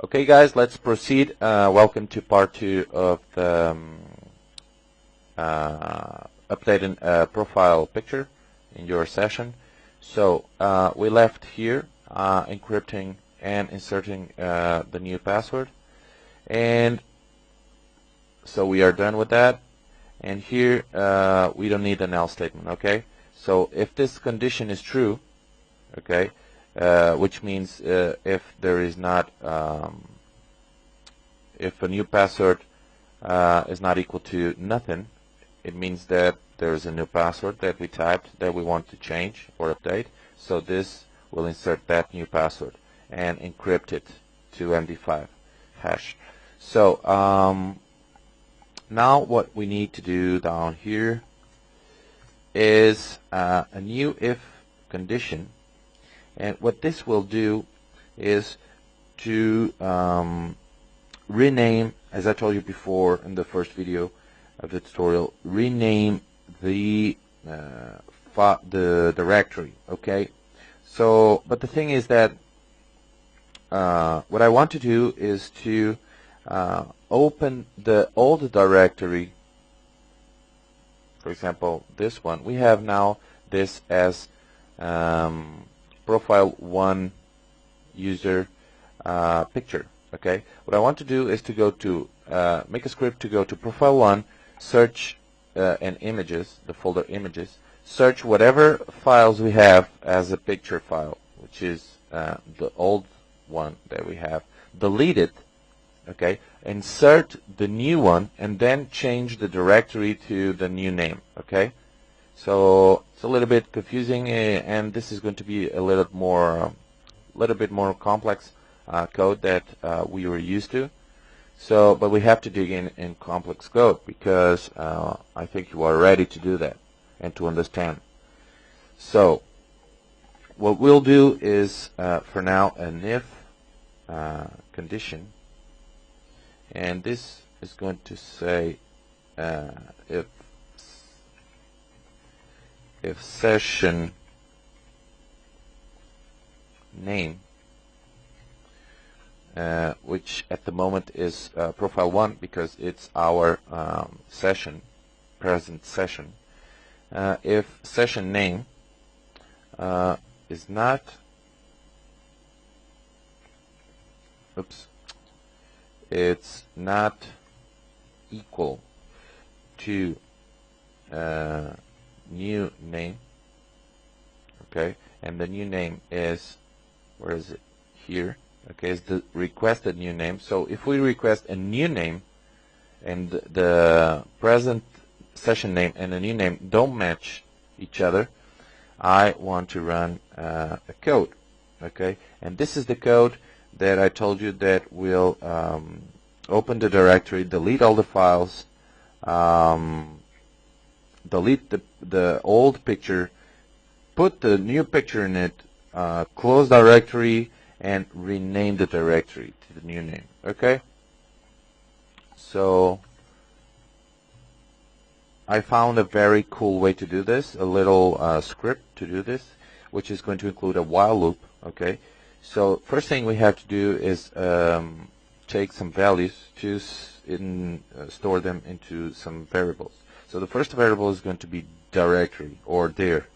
Okay, guys, let's proceed. Welcome to part 2 of the updating profile picture in your session. So we left here encrypting and inserting the new password, and so we are done with that. And here we don't need an else statement. Okay, so if this condition is true, okay, which means if there is not if a new password is not equal to nothing, it means that there's a new password that we typed that we want to change or update. So this will insert that new password and encrypt it to MD5 hash. So now what we need to do down here is a new if condition, and what this will do is to rename, as I told you before in the first video of the tutorial, rename the directory. Okay, so but the thing is that what I want to do is to open the old directory. For example, this one, we have now this as profile 1 user picture. Okay, what I want to do is to go to make a script to go to profile 1, search in images, the folder images, search whatever files we have as a picture file, which is the old one that we have, delete it. Okay, insert the new one, and then change the directory to the new name. Okay, so it's a little bit confusing, and this is going to be a little bit more complex code that we were used to. So, but we have to dig in complex code because I think you are ready to do that and to understand. So, what we'll do is for now an if condition. And this is going to say if session name, which at the moment is profile 1 because it's our present session. If session name is not, it's not equal to new name, okay, and the new name is, where is it? Here. Okay, it's the requested new name. So if we request a new name and the present session name and the new name don't match each other, I want to run a code. Okay, and this is the code that I told you that will open the directory, delete all the files, delete the old picture, put the new picture in it, close directory, and rename the directory to the new name. Okay, so I found a very cool way to do this, a little script to do this, which is going to include a while loop. Okay, so first thing we have to do is take some values to store them into some variables. So the first variable is going to be directory, or dir,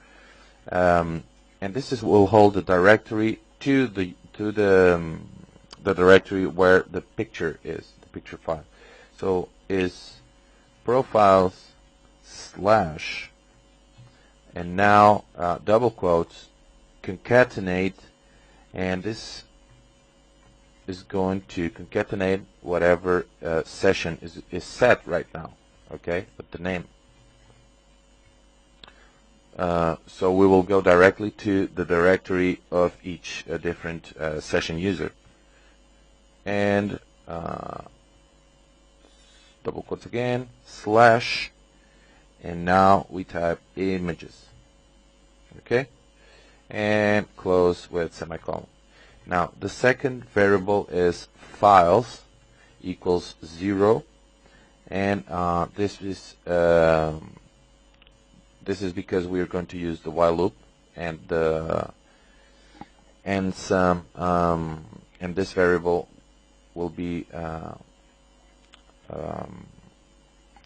and this will hold the directory to the directory where the picture is, the picture file. So is profiles slash, and now double quotes, concatenate, and this is going to concatenate whatever session is set right now. Okay, with the name. So we will go directly to the directory of each different session user, and double quotes again, slash, and now we type images. Okay, and close with semicolon. Now the second variable is files equals 0, and this is because we are going to use the while loop, and this variable will be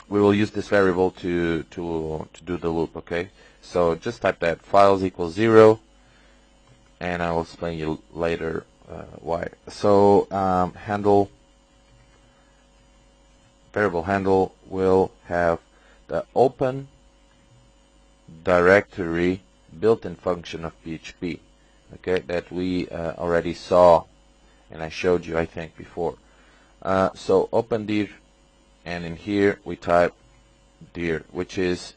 we will use this variable to do the loop. Okay, so just type that files equals 0, and I will explain you later why. So handle, variable handle will have the open directory built-in function of PHP, okay, that we already saw and I showed you, I think, before. So open dir, and in here we type dir, which is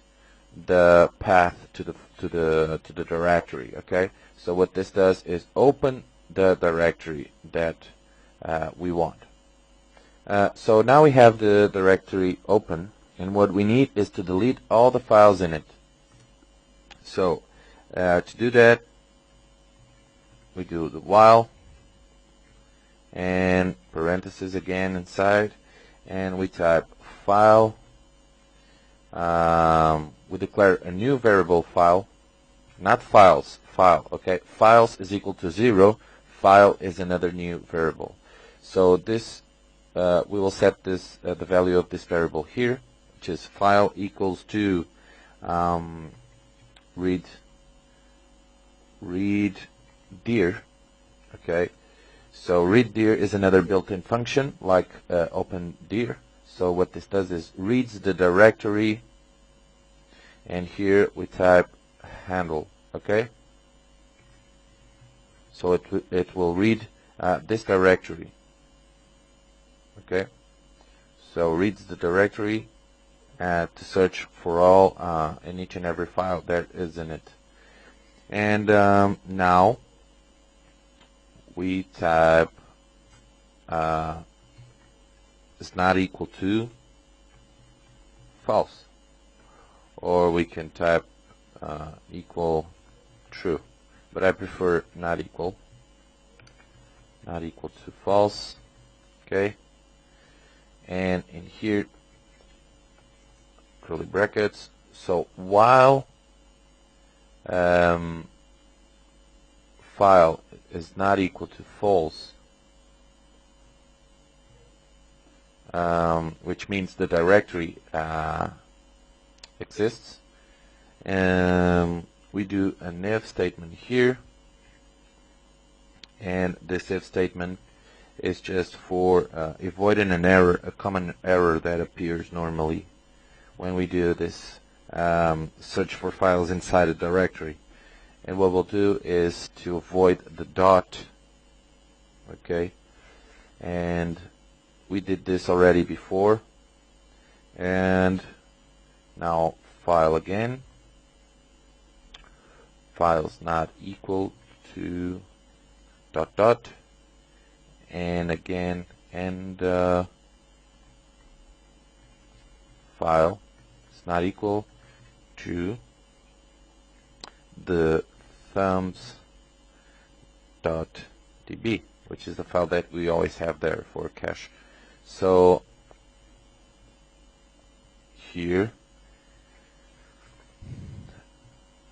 the path to the directory. Okay, so what this does is open the directory that we want. So now we have the directory open, and what we need is to delete all the files in it. So to do that, we do the while and parentheses again inside, and we type file. We declare a new variable file, not files, file. Okay, files is equal to 0. File is another new variable. So this we will set this the value of this variable here, which is file equals to read dir. Okay, so read dir is another built-in function like open dir. So what this does is reads the directory, and here we type handle. Okay, so it will read this directory. Okay, so reads the directory to search for all in each and every file that is in it. And now we type is not equal to false, or we can type equal true, but I prefer not equal to false. Okay, and in here curly brackets. So while file is not equal to false, which means the directory exists, we do an if statement here, and this if statement is just for avoiding an error, a common error that appears normally when we do this search for files inside a directory. And what we'll do is to avoid the dot. Okay, and we did this already before, and now file again, files not equal to dot dot, and again, and file is not equal to the thumbs.db, which is the file that we always have there for cache. So here,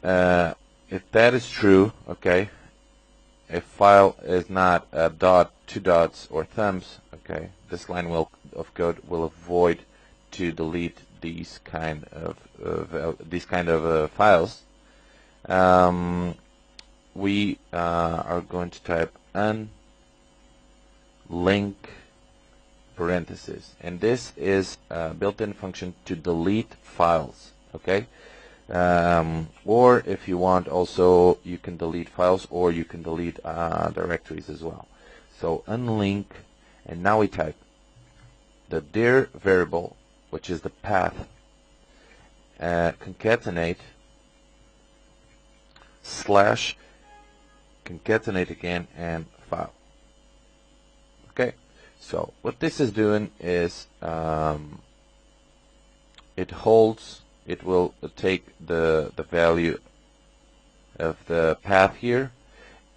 if that is true, okay, if file is not a dot, two dots, or thumbs, okay, this line of code will avoid to delete these kind of files. We are going to type unlink parentheses, and this is a built-in function to delete files. Okay, or if you want, also you can delete files, or you can delete directories as well. So unlink, and now we type the dir variable, which is the path, concatenate slash concatenate again and file. Okay, so what this is doing is it will take the value of the path here.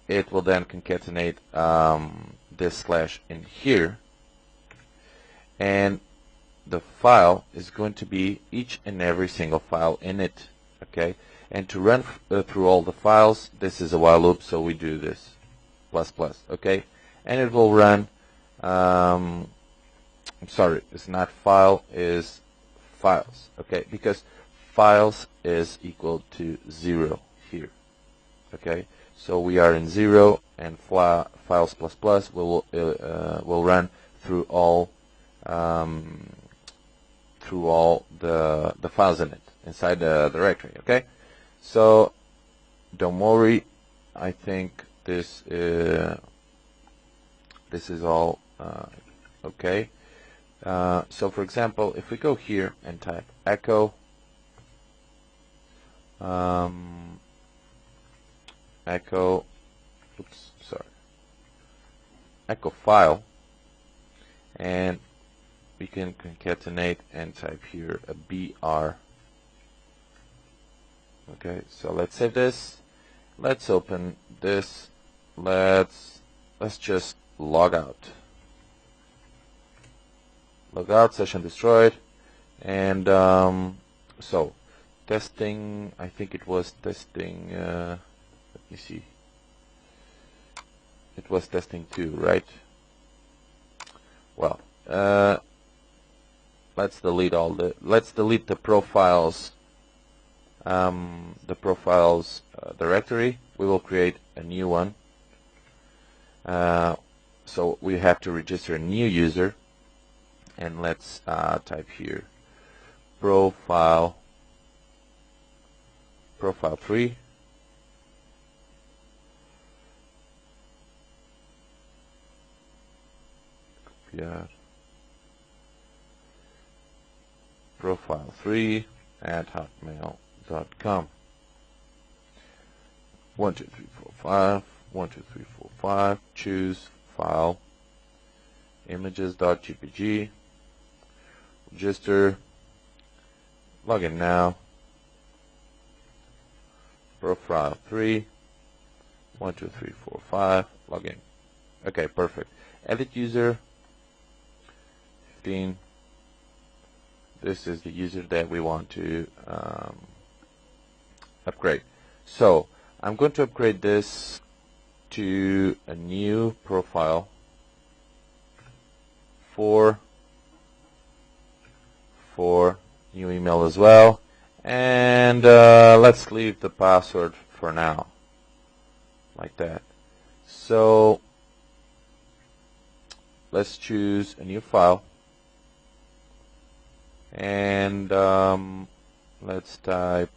It will then concatenate this slash in here, and the file is going to be each and every single file in it. Okay, and to run through all the files, this is a while loop, so we do this ++. Okay, and it will run I'm sorry, it's not file, is files, okay, because files is equal to 0 here, okay. So we are in 0, and files plus plus will run through all the files in it inside the directory, okay. So don't worry, I think this is all okay. So for example, if we go here and type echo echo file, and we can concatenate and type here a br. Okay, so let's save this. Let's open this. Let's just log out. Log out, session destroyed. And so testing, I think it was testing, let me see. It was testing 2, right? Well, let's delete the profiles directory. We will create a new one. So we have to register a new user, and let's type here profile 3. Yeah. Profile 3 at hotmail.com. 1 2 3 4 5 1 2 3 4 5. Choose file images.jpg. Register. Login now. Profile 3 1 2 3 4 5. Login. Okay, perfect. Edit user 15. This is the user that we want to upgrade. So I'm going to upgrade this to a new profile for new email as well, and let's leave the password for now like that. So let's choose a new file, and let's type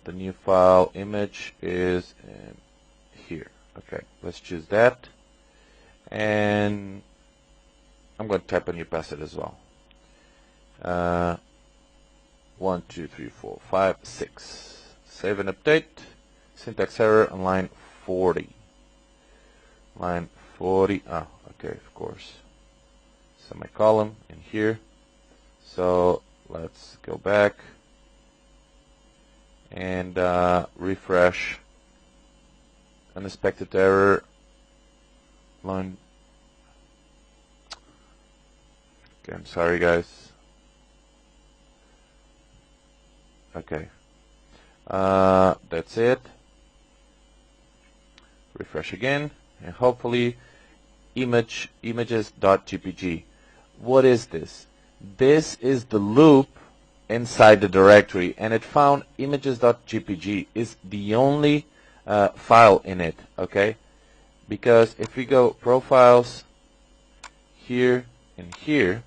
the new file image is in here. Okay, let's choose that, and I'm going to type a new password as well. 1 2 3 4 5 6. Save and update. Syntax error on line 40. Line 40. Ah, okay, of course. Semicolon in here. So let's go back and refresh. Unexpected error. Line. Okay, I'm sorry, guys. Okay, that's it. Refresh again, and hopefully images.jpg. What is this? This is the loop inside the directory, and it found images.jpg is the only file in it. Okay, because if we go profiles here and here,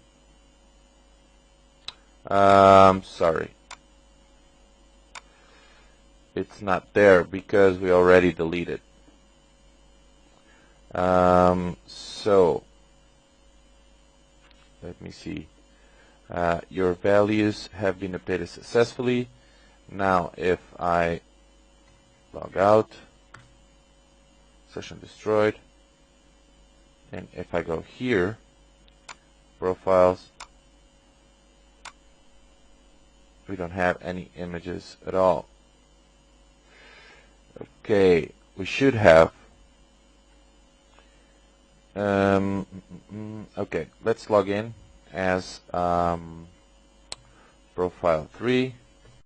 sorry, it's not there because we already deleted. So let me see. Your values have been updated successfully. Now if I log out, session destroyed, and if I go here, profiles, we don't have any images at all. Okay, we should have. Okay, let's log in as profile 3.